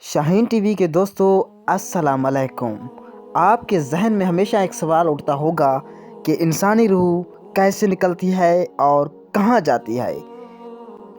شاہین T V کے دوستو السلام علیکم۔ آپ کے ذہن میں ہمیشہ ایک سوال اٹھتا ہوگا کہ انسانی روح کیسے نکلتی ہے اور کہاں جاتی ہے۔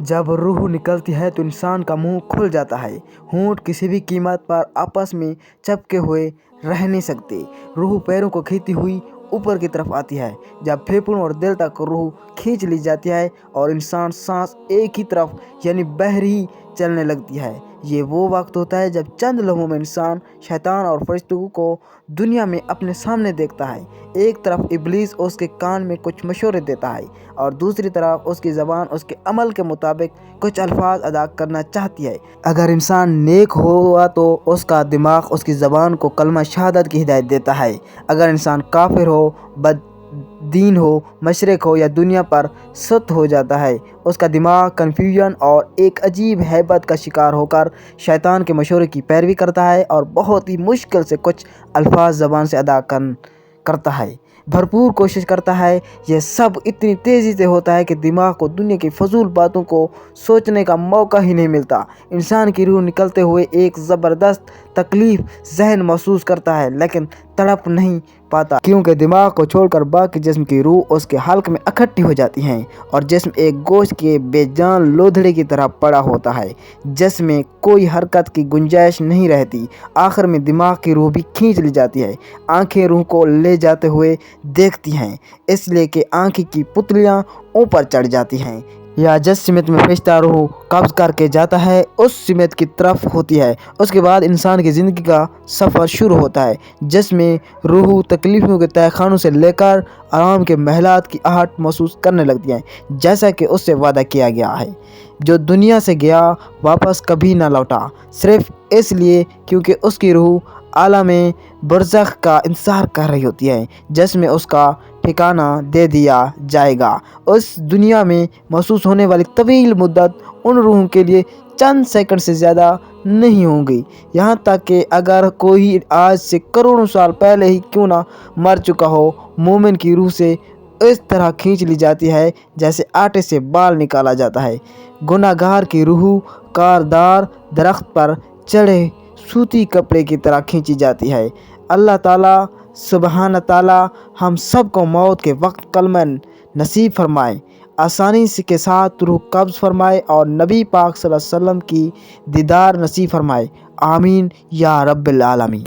جب روح نکلتی ہے تو انسان کا منہ کھل جاتا ہے، ہونٹ کسی بھی قیمت پر آپس میں چپکے ہوئے رہ نہیں سکتے۔ روح پیروں کو کھینچتی ہوئی اوپر کی طرف آتی ہے۔ جب پھیپھڑوں اور دل تک روح کھینچ لی جاتی ہے اور انسان سانس ایک ہی طرف یعنی بہر ہی چلنے لگتی ہے، یہ وہ وقت ہوتا ہے جب چند لمحوں میں انسان شیطان اور فرشتوں کو دنیا میں اپنے سامنے دیکھتا ہے۔ ایک طرف ابلیس اس کے کان میں کچھ مشورے دیتا ہے اور دوسری طرف اس کی زبان اس کے عمل کے مطابق کچھ الفاظ ادا کرنا چاہتی ہے۔ اگر انسان نیک ہوا تو اس کا دماغ اس کی زبان کو کلمہ شہادت کی ہدایت دیتا ہے۔ اگر انسان کافر ہو، بد دین ہو، مشرک ہو یا دنیا پر ست ہو جاتا ہے، اس کا دماغ کنفیوژن اور ایک عجیب ہیبت کا شکار ہو کر شیطان کے مشورے کی پیروی کرتا ہے اور بہت ہی مشکل سے کچھ الفاظ زبان سے ادا کرتا ہے، بھرپور کوشش کرتا ہے۔ یہ سب اتنی تیزی سے ہوتا ہے کہ دماغ کو دنیا کی فضول باتوں کو سوچنے کا موقع ہی نہیں ملتا۔ انسان کی روح نکلتے ہوئے ایک زبردست تکلیف ذہن محسوس کرتا ہے، لیکن تڑپ نہیں پاتا کیونکہ دماغ کو چھوڑ کر باقی جسم کی روح اس کے حلق میں اکٹھی ہو جاتی ہیں اور جسم ایک گوشت کے بے جان لوتھڑے کی طرح پڑا ہوتا ہے جس میں کوئی حرکت کی گنجائش نہیں رہتی۔ آخر میں دماغ کی روح بھی کھینچ لی جاتی ہے۔ آنکھیں روح کو لے جاتے ہوئے دیکھتی ہیں، اس لیے کہ آنکھ کی پتلیاں اوپر چڑھ جاتی ہیں یا جس سمت میں فرشتہ روح قبض کر کے جاتا ہے اس سمت کی طرف ہوتی ہے۔ اس کے بعد انسان کی زندگی کا سفر شروع ہوتا ہے جس میں روح تکلیفوں کے تہہ خانوں سے لے کر آرام کے محلات کی آہٹ محسوس کرنے لگتی ہے، جیسا کہ اس سے وعدہ کیا گیا ہے۔ جو دنیا سے گیا واپس کبھی نہ لوٹا، صرف اس لیے کیونکہ اس کی روح عالم برزخ کا انتظار کر رہی ہوتی ہے جس میں اس کا ٹھکانہ دے دیا جائے گا۔ اس دنیا میں محسوس ہونے والی طویل مدت ان روحوں کے لیے چند سیکنڈ سے زیادہ نہیں ہوں گی، یہاں تک کہ اگر کوئی آج سے کروڑوں سال پہلے ہی کیوں نہ مر چکا ہو، مومن کی روح سے اس طرح کھینچ لی جاتی ہے جیسے آٹے سے بال نکالا جاتا ہے۔ گناہ گار کی روح کاردار درخت پر چڑھے سوتی کپڑے کی طرح کھینچی جاتی ہے۔ اللہ تعالیٰ سبحانہ تعالیٰ ہم سب کو موت کے وقت کلمہ نصیب فرمائے، آسانی کے ساتھ روح قبض فرمائے اور نبی پاک صلی اللہ علیہ وسلم کی دیدار نصیب فرمائے، آمین یا رب العالمین۔